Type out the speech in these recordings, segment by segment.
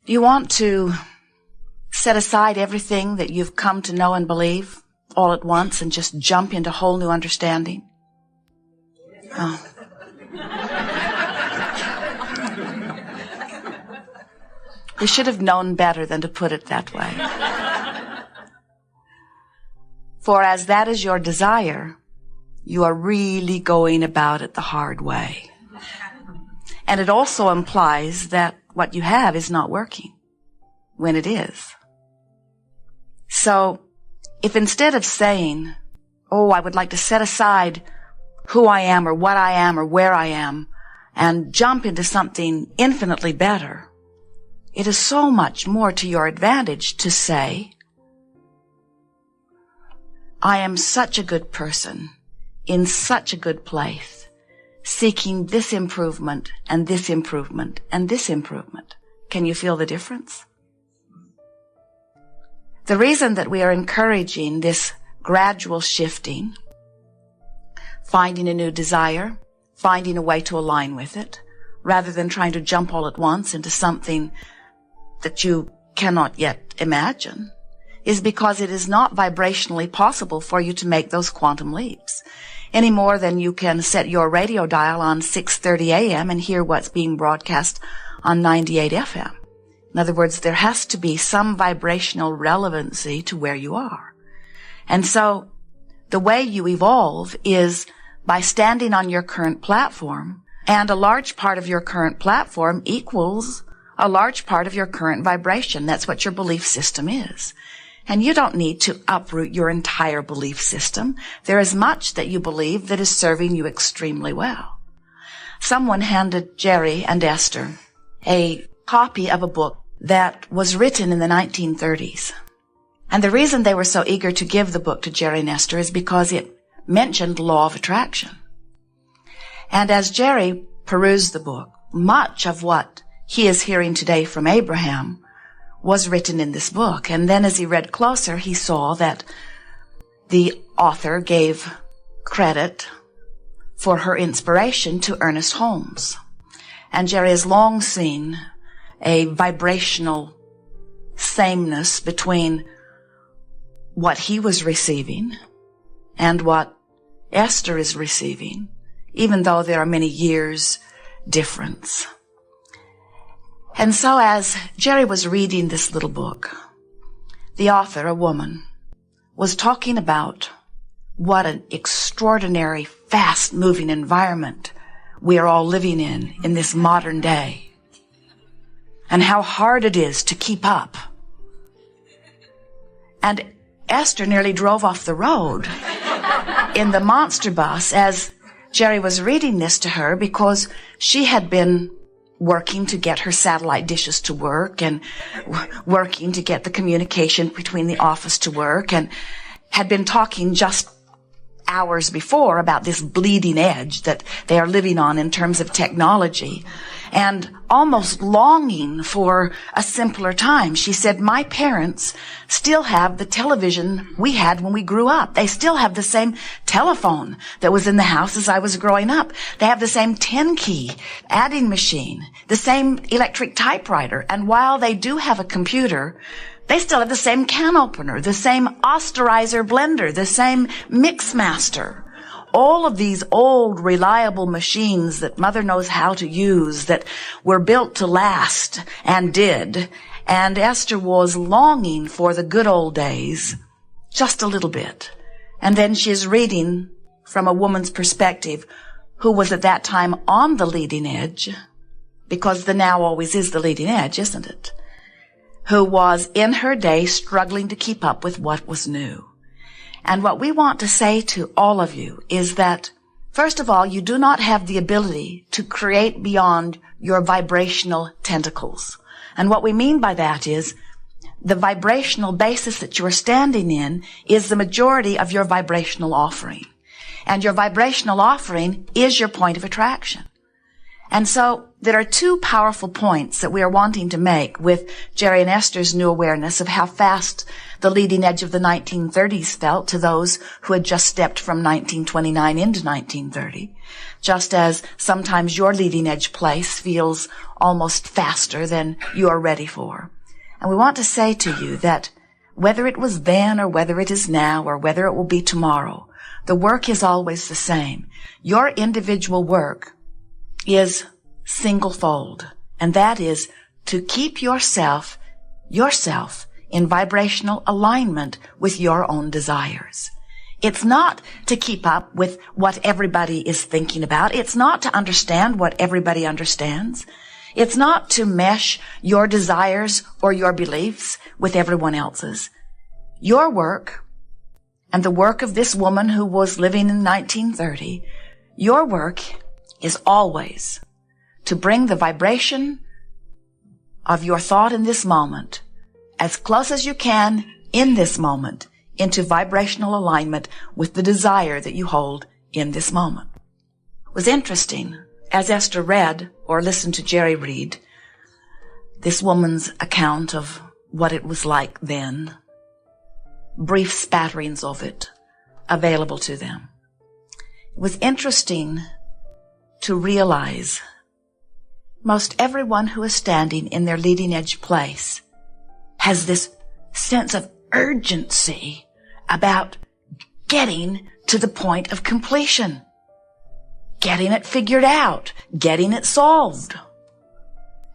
You want to set aside everything that you've come to know and believe all at once and just jump into whole new understanding? Oh. We should have known better than to put it that way. For as that is your desire, you are really going about it the hard way. And it also implies that what you have is not working when it is. So, if instead of saying, oh, I would like to set aside who I am or what I am or where I am and jump into something infinitely better, it is so much more to your advantage to say, I am such a good person in such a good place, seeking this improvement and this improvement and this improvement. Can you feel the difference? The reason that we are encouraging this gradual shifting, finding a new desire, finding a way to align with it, rather than trying to jump all at once into something that you cannot yet imagine, is because it is not vibrationally possible for you to make those quantum leaps, any more than you can set your radio dial on 6:30 a.m. and hear what's being broadcast on 98 FM. In other words, there has to be some vibrational relevancy to where you are. And so the way you evolve is by standing on your current platform, and a large part of your current platform equals a large part of your current vibration. That's what your belief system is. And you don't need to uproot your entire belief system. There is much that you believe that is serving you extremely well. Someone handed Jerry and Esther a copy of a book that was written in the 1930s. And the reason they were so eager to give the book to Jerry and Esther is because it mentioned law of attraction. And as Jerry perused the book, much of what he is hearing today from Abraham was written in this book. And then as he read closer, he saw that the author gave credit for her inspiration to Ernest Holmes. And Jerry has long seen a vibrational sameness between what he was receiving and what Esther is receiving, even though there are many years difference. And so as Jerry was reading this little book, the author, a woman, was talking about what an extraordinary, fast-moving environment we are all living in this modern day, and how hard it is to keep up. And Esther nearly drove off the road in the monster bus as Jerry was reading this to her, because she had been working to get her satellite dishes to work and working to get the communication between the office to work, and had been talking just hours before about this bleeding edge that they are living on in terms of technology, and almost longing for a simpler time. She said, my parents still have the television we had when we grew up. They still have the same telephone that was in the house as I was growing up. They have the same 10-key adding machine, the same electric typewriter. And while they do have a computer, they still have the same can opener, the same austerizer blender, the same mix master. All of these old, reliable machines that Mother knows how to use, that were built to last and did. And Esther was longing for the good old days, just a little bit. And then she is reading from a woman's perspective who was at that time on the leading edge, because the now always is the leading edge, isn't it? Who was in her day struggling to keep up with what was new. And what we want to say to all of you is that, first of all, you do not have the ability to create beyond your vibrational tentacles. And what we mean by that is the vibrational basis that you are standing in is the majority of your vibrational offering. And your vibrational offering is your point of attraction. And so there are two powerful points that we are wanting to make with Jerry and Esther's new awareness of how fast the leading edge of the 1930s felt to those who had just stepped from 1929 into 1930, just as sometimes your leading edge place feels almost faster than you are ready for. And we want to say to you that whether it was then or whether it is now or whether it will be tomorrow, the work is always the same. Your individual work is singlefold, and that is to keep yourself in vibrational alignment with your own desires. It's not to keep up with what everybody is thinking about. It's not to understand what everybody understands. It's not to mesh your desires or your beliefs with everyone else's. Your work, and the work of this woman who was living in 1930, your work is always to bring the vibration of your thought in this moment as close as you can in this moment into vibrational alignment with the desire that you hold in this moment. It was interesting, as Esther read or listened to Jerry read this woman's account of what it was like then, brief spatterings of it available to them. It was interesting to realize most everyone who is standing in their leading edge place has this sense of urgency about getting to the point of completion, getting it figured out, getting it solved.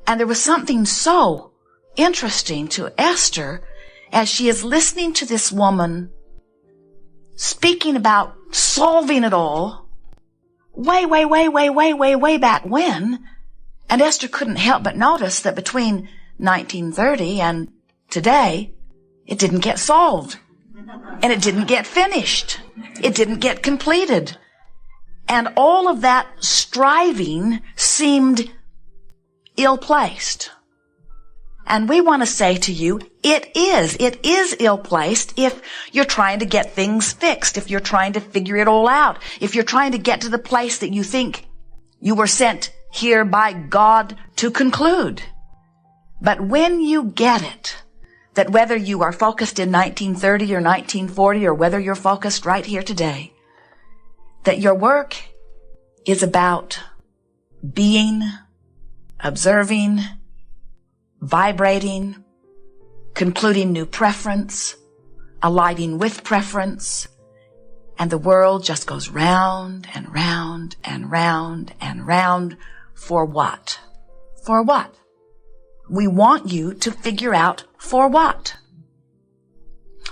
And there was something so interesting to Esther as she is listening to this woman speaking about solving it all way back when. And Esther couldn't help but notice that between 1930 and today, it didn't get solved. And it didn't get finished. It didn't get completed. And all of that striving seemed ill-placed. And we want to say to you, it is ill-placed if you're trying to get things fixed, if you're trying to figure it all out, if you're trying to get to the place that you think you were sent here by God to conclude. But when you get it, that whether you are focused in 1930 or 1940 or whether you're focused right here today, that your work is about being, observing, vibrating, concluding new preference, aligning with preference, and the world just goes round and round and round and round. For what? For what? We want you to figure out for what.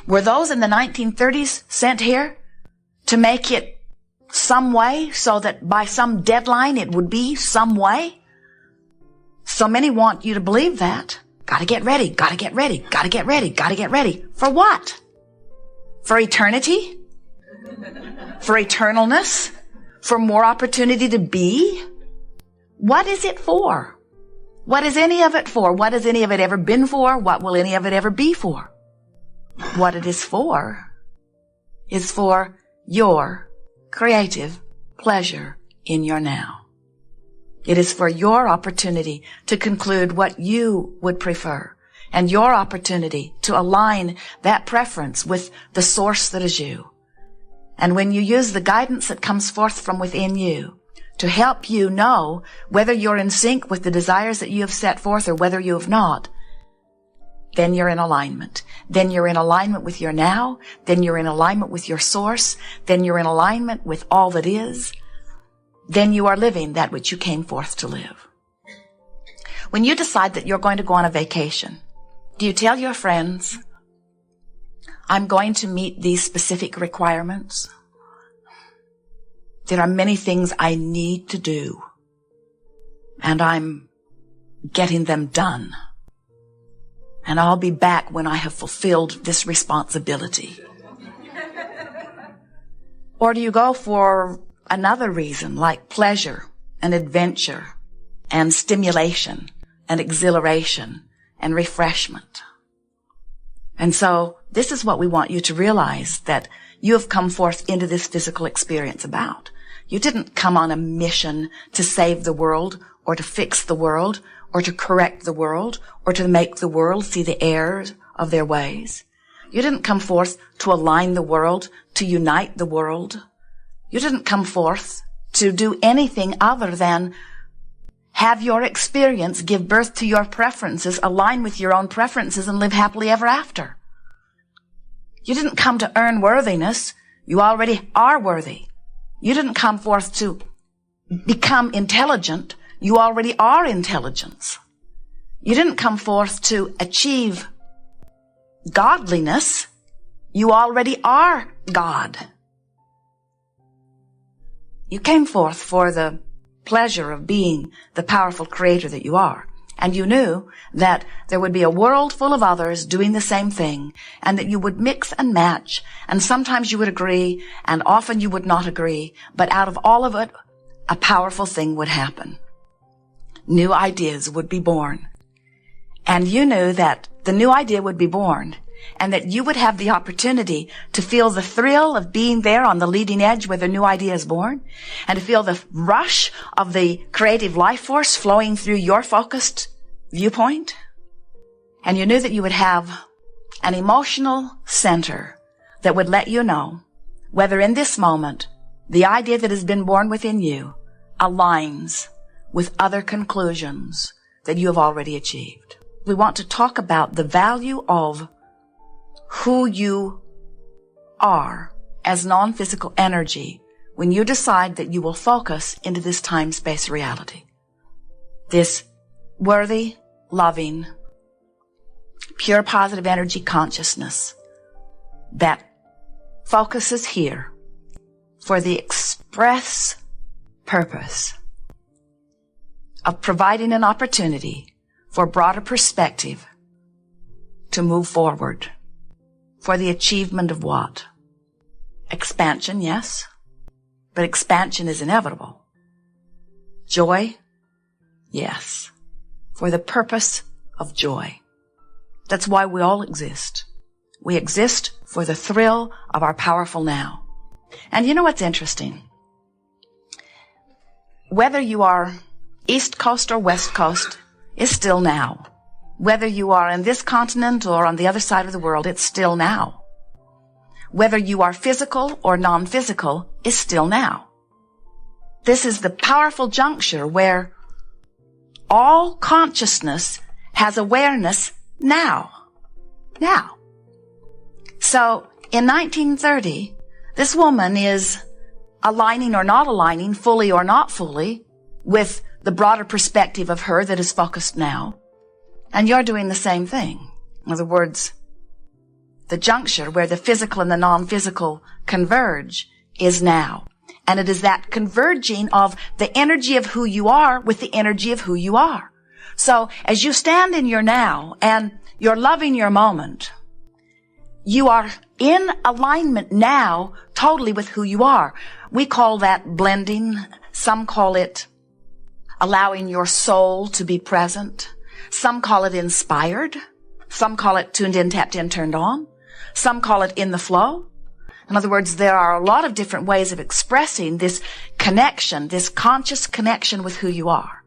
Were those in the 1930s sent here to make it some way so that by some deadline it would be some way? So many want you to believe that. Gotta get ready, gotta get ready, gotta get ready, gotta get ready. For what? For eternity? For eternalness? For more opportunity to be? What is it for? What is any of it for? What has any of it ever been for? What will any of it ever be for? What it is for your creative pleasure in your now. It is for your opportunity to conclude what you would prefer and your opportunity to align that preference with the source that is you. And when you use the guidance that comes forth from within you to help you know whether you're in sync with the desires that you have set forth or whether you have not, then you're in alignment. Then you're in alignment with your now. Then you're in alignment with your source. Then you're in alignment with all that is. Then you are living that which you came forth to live. When you decide that you're going to go on a vacation, do you tell your friends, I'm going to meet these specific requirements? There are many things I need to do, and I'm getting them done. And I'll be back when I have fulfilled this responsibility. Or do you go for another reason, like pleasure and adventure and stimulation and exhilaration and refreshment? And so this is what we want you to realize that you have come forth into this physical experience about. You didn't come on a mission to save the world or to fix the world or to correct the world or to make the world see the errors of their ways. You didn't come forth to align the world, to unite the world. You didn't come forth to do anything other than have your experience, give birth to your preferences, align with your own preferences, and live happily ever after. You didn't come to earn worthiness. You already are worthy. You didn't come forth to become intelligent. You already are intelligence. You didn't come forth to achieve godliness. You already are God. You came forth for the pleasure of being the powerful creator that you are. And you knew that there would be a world full of others doing the same thing, and that you would mix and match, and sometimes you would agree, and often you would not agree, but out of all of it, a powerful thing would happen. New ideas would be born. And you knew that the new idea would be born, and that you would have the opportunity to feel the thrill of being there on the leading edge where the new idea is born, and to feel the rush of the creative life force flowing through your focused viewpoint. And you knew that you would have an emotional center that would let you know whether in this moment the idea that has been born within you aligns with other conclusions that you have already achieved. We want to talk about the value of who you are as non-physical energy when you decide that you will focus into this time-space reality. This worthy, loving, pure positive energy consciousness that focuses here for the express purpose of providing an opportunity for broader perspective to move forward. For the achievement of what? Expansion, yes, but expansion is inevitable. Joy, yes, for the purpose of joy. That's why we all exist. We exist for the thrill of our powerful now. And you know what's interesting? Whether you are East Coast or West Coast, is still now. Whether you are in this continent or on the other side of the world, it's still now. Whether you are physical or non-physical is still now. This is the powerful juncture where all consciousness has awareness now. Now. So, in 1930, this woman is aligning or not aligning, fully or not fully, with the broader perspective of her that is focused now. And you're doing the same thing. In other words, the juncture where the physical and the non-physical converge is now. And it is that converging of the energy of who you are with the energy of who you are. So as you stand in your now and you're loving your moment, you are in alignment now totally with who you are. We call that blending. Some call it allowing your soul to be present. Some call it inspired. Some call it tuned in, tapped in, turned on. Some call it in the flow. In other words, there are a lot of different ways of expressing this connection, this conscious connection with who you are.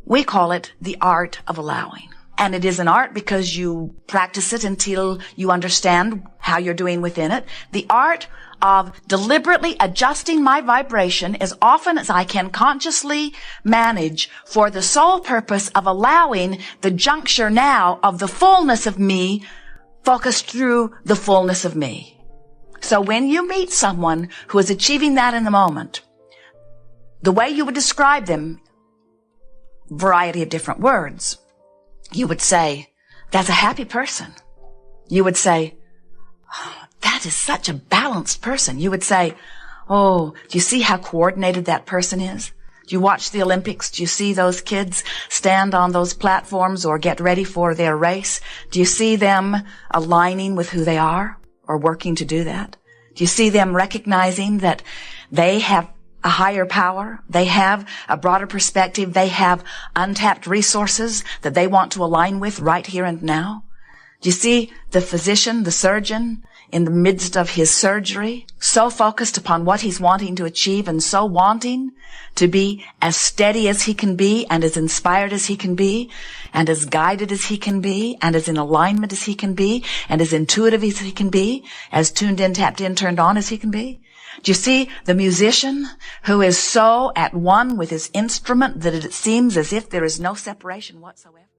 We call it the art of allowing. And it is an art because you practice it until you understand how you're doing within it. The art of deliberately adjusting my vibration as often as I can consciously manage for the sole purpose of allowing the juncture now of the fullness of me focused through the fullness of me. So when you meet someone who is achieving that in the moment, the way you would describe them, variety of different words, you would say, that's a happy person. You would say, oh, that is such a balanced person. You would say, oh, do you see how coordinated that person is? Do you watch the Olympics? Do you see those kids stand on those platforms or get ready for their race? Do you see them aligning with who they are or working to do that? Do you see them recognizing that they have a higher power? They have a broader perspective. They have untapped resources that they want to align with right here and now. Do you see the physician, the surgeon, in the midst of his surgery, so focused upon what he's wanting to achieve and so wanting to be as steady as he can be and as inspired as he can be and as guided as he can be and as in alignment as he can be and as intuitive as he can be, as tuned in, tapped in, turned on as he can be? Do you see the musician who is so at one with his instrument that it seems as if there is no separation whatsoever?